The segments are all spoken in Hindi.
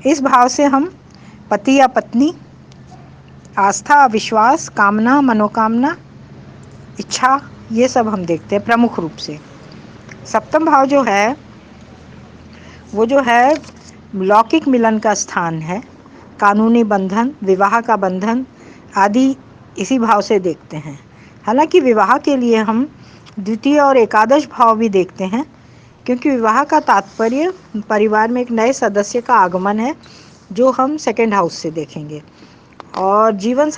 इस भाव से हम पति या पत्नी, आस्था, विश्वास, कामना, मनोकामना, इच्छा, ये सब हम देखते हैं प्रमुख रूप से। सप्तम भाव जो है वो जो है लौकिक मिलन का स्थान है। कानूनी बंधन, विवाह का बंधन आदि इसी भाव से देखते हैं। हालांकि विवाह के लिए हम द्वितीय और एकादश भाव भी देखते हैं, क्योंकि विवाह का तात्पर्य परिवार में एक नए सदस्य का आगमन है, जो हम सेकेंड हाउस से देखेंगे। और जीवन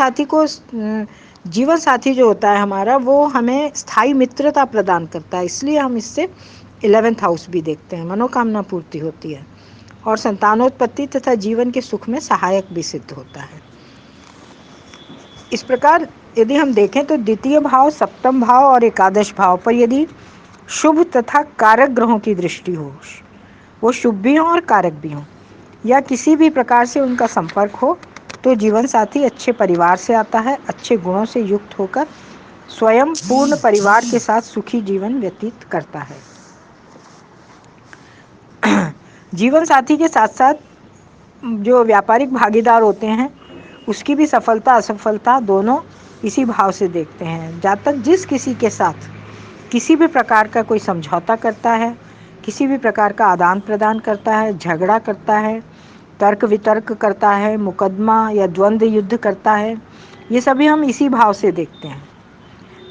साथी जो होता है हमारा, वो हमें स्थायी मित्रता प्रदान करता है, इसलिए हम इससे 11th हाउस भी देखते हैं। मनोकामना पूर्ति होती है और संतानोत्पत्ति तथा जीवन के सुख में सहायक भी सिद्ध होता है। इस प्रकार यदि हम देखें तो द्वितीय भाव, सप्तम भाव और एकादश भाव पर यदि शुभ तथा कारक ग्रहों की दृष्टि हो, वो शुभ भी हों और कारक भी हों, या किसी भी प्रकार से उनका संपर्क हो, तो जीवन साथी अच्छे परिवार से आता है, अच्छे गुणों से युक्त होकर स्वयं पूर्ण परिवार के साथ सुखी जीवन व्यतीत करता है। जीवन साथी के साथ साथ जो व्यापारिक भागीदार होते हैं, उसकी भी सफलता असफलता दोनों इसी भाव से देखते हैं। जातक जिस किसी के साथ किसी भी प्रकार का कोई समझौता करता है, किसी भी प्रकार का आदान प्रदान करता है, झगड़ा करता है, तर्क वितर्क करता है, मुकदमा या द्वंद्व युद्ध करता है, ये सभी हम इसी भाव से देखते हैं।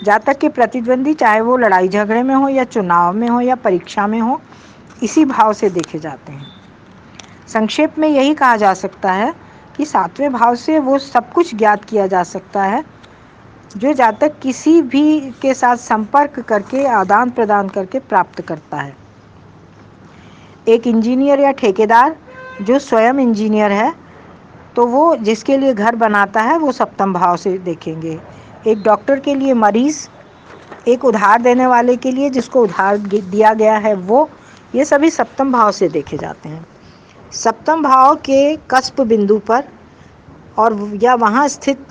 जातक के प्रतिद्वंदी, चाहे वो लड़ाई झगड़े में हो या चुनाव में हो या परीक्षा में हो, इसी भाव से देखे जाते हैं। संक्षेप में यही कहा जा सकता है कि सातवें भाव से वो सब कुछ ज्ञात किया जा सकता है जो जातक किसी भी के साथ संपर्क करके, आदान प्रदान करके प्राप्त करता है। एक इंजीनियर या ठेकेदार जो स्वयं इंजीनियर है, तो वो जिसके लिए घर बनाता है, वो सप्तम भाव से देखेंगे। एक डॉक्टर के लिए मरीज, एक उधार देने वाले के लिए जिसको उधार दिया गया है, वो, ये सभी सप्तम भाव से देखे जाते हैं। सप्तम भाव के कस्प बिंदु पर और या वहाँ स्थित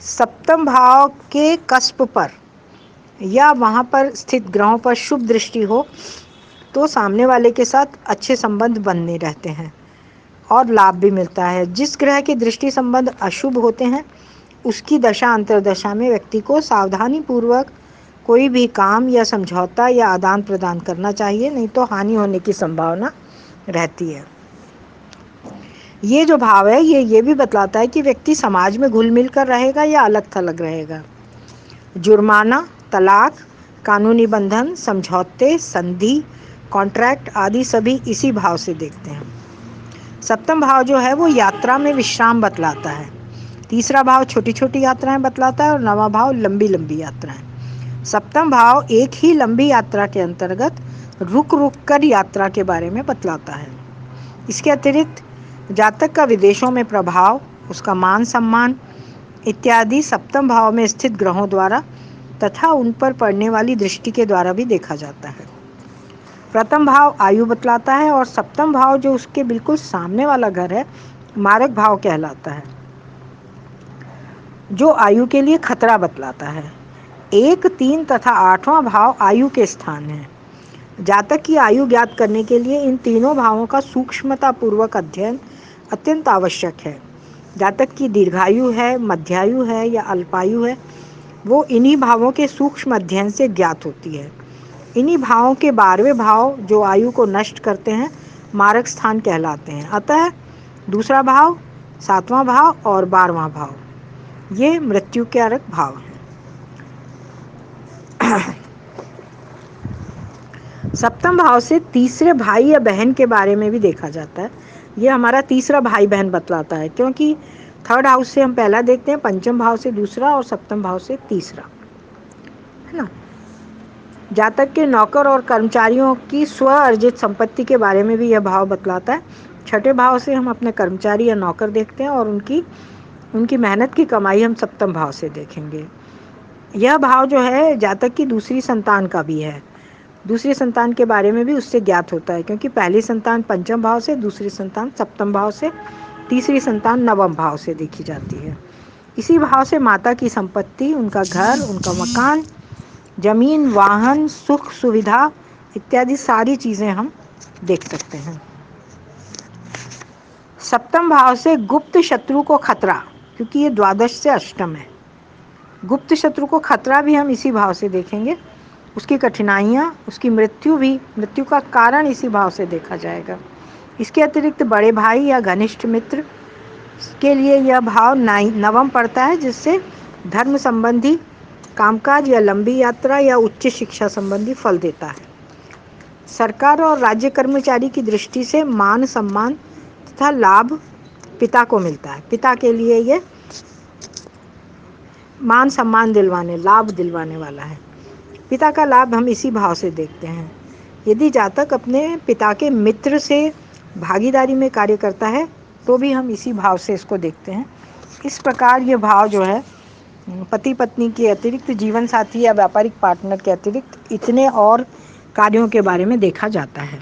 सप्तम भाव के कस्प पर या वहाँ पर स्थित ग्रहों पर शुभ दृष्टि हो, तो सामने वाले के साथ अच्छे संबंध बने रहते हैं और लाभ भी मिलता है। जिस ग्रह के दृष्टि संबंध अशुभ होते हैं, उसकी दशा अंतर्दशा में व्यक्ति को सावधानी पूर्वक कोई भी काम या समझौता या आदान प्रदान करना चाहिए, नहीं तो हानि होने की संभावना रहती है। ये जो भाव है, ये भी बतलाता है कि व्यक्ति समाज में घुल मिल कर रहेगा या अलग थलग रहेगा। जुर्माना, तलाक, कानूनी बंधन, समझौते, संधि, कॉन्ट्रैक्ट आदि सभी इसी भाव से देखते हैं। सप्तम भाव जो है वो यात्रा में विश्राम बतलाता है। तीसरा भाव छोटी छोटी यात्राएं बतलाता है और नवा भाव लंबी लंबी यात्राएं। सप्तम भाव एक ही लंबी यात्रा के अंतर्गत रुक रुक कर यात्रा के बारे में बतलाता है। इसके अतिरिक्त जातक का विदेशों में प्रभाव, उसका मान सम्मान इत्यादि सप्तम भाव में स्थित ग्रहों द्वारा तथा उन पर पड़ने वाली दृष्टि के द्वारा भी देखा जाता है। प्रथम भाव आयु बतलाता है और सप्तम भाव जो उसके बिल्कुल सामने वाला घर है, मारक भाव कहलाता है, जो आयु के लिए खतरा बतलाता है। 1, 3 तथा 8वां भाव आयु के स्थान है। जातक की आयु ज्ञात करने के लिए इन तीनों भावों का सूक्ष्मता पूर्वक अध्ययन अत्यंत आवश्यक है। जातक की दीर्घायु है, मध्यायु है या अल्पायु है, वो इन्हीं भावों के सूक्ष्म अध्ययन से ज्ञात होती है। इन्हीं भावों के 12वें भाव जो आयु को नष्ट करते हैं, मारक स्थान कहलाते हैं। अतः दूसरा भाव, 7वां भाव और 12वां भाव ये मृत्यु के कारक भाव हैं। सप्तम भाव से तीसरे भाई या बहन के बारे में भी देखा जाता है। ये हमारा तीसरा भाई बहन बतलाता है, क्योंकि थर्ड हाउस से हम पहला देखते हैं, पंचम भाव से दूसरा और सप्तम भाव से तीसरा, है ना। जातक के नौकर और कर्मचारियों की स्व अर्जित संपत्ति के बारे में भी यह भाव बतलाता है। छठे भाव से हम अपने कर्मचारी या नौकर देखते हैं और उनकी मेहनत की कमाई हम सप्तम भाव से देखेंगे। यह भाव जो है जातक की दूसरी संतान का भी है। दूसरी संतान के बारे में भी उससे ज्ञात होता है, क्योंकि पहली संतान पंचम भाव से, दूसरी संतान सप्तम भाव से, तीसरी संतान नवम भाव से देखी जाती है। इसी भाव से माता की संपत्ति, उनका घर, उनका मकान, जमीन, वाहन, सुख सुविधा इत्यादि सारी चीज़ें हम देख सकते हैं। सप्तम भाव से गुप्त शत्रु को खतरा, क्योंकि ये द्वादश से अष्टम है। गुप्त शत्रु को खतरा भी हम इसी भाव से देखेंगे। उसकी कठिनाइयाँ, उसकी मृत्यु भी, मृत्यु का कारण इसी भाव से देखा जाएगा। इसके अतिरिक्त बड़े भाई या घनिष्ठ मित्र के लिए यह भाव नवम पड़ता है, जिससे धर्म संबंधी कामकाज या लंबी यात्रा या उच्च शिक्षा संबंधी फल देता है। सरकार और राज्य कर्मचारी की दृष्टि से मान सम्मान तथा लाभ पिता को मिलता है। पिता के लिए ये मान सम्मान दिलवाने, लाभ दिलवाने वाला है। पिता का लाभ हम इसी भाव से देखते हैं। यदि जातक अपने पिता के मित्र से भागीदारी में कार्य करता है तो भी हम इसी भाव से इसको देखते हैं। इस प्रकार ये भाव जो है पति पत्नी के अतिरिक्त जीवन साथी या व्यापारिक पार्टनर के अतिरिक्त इतने और कार्यों के बारे में देखा जाता है।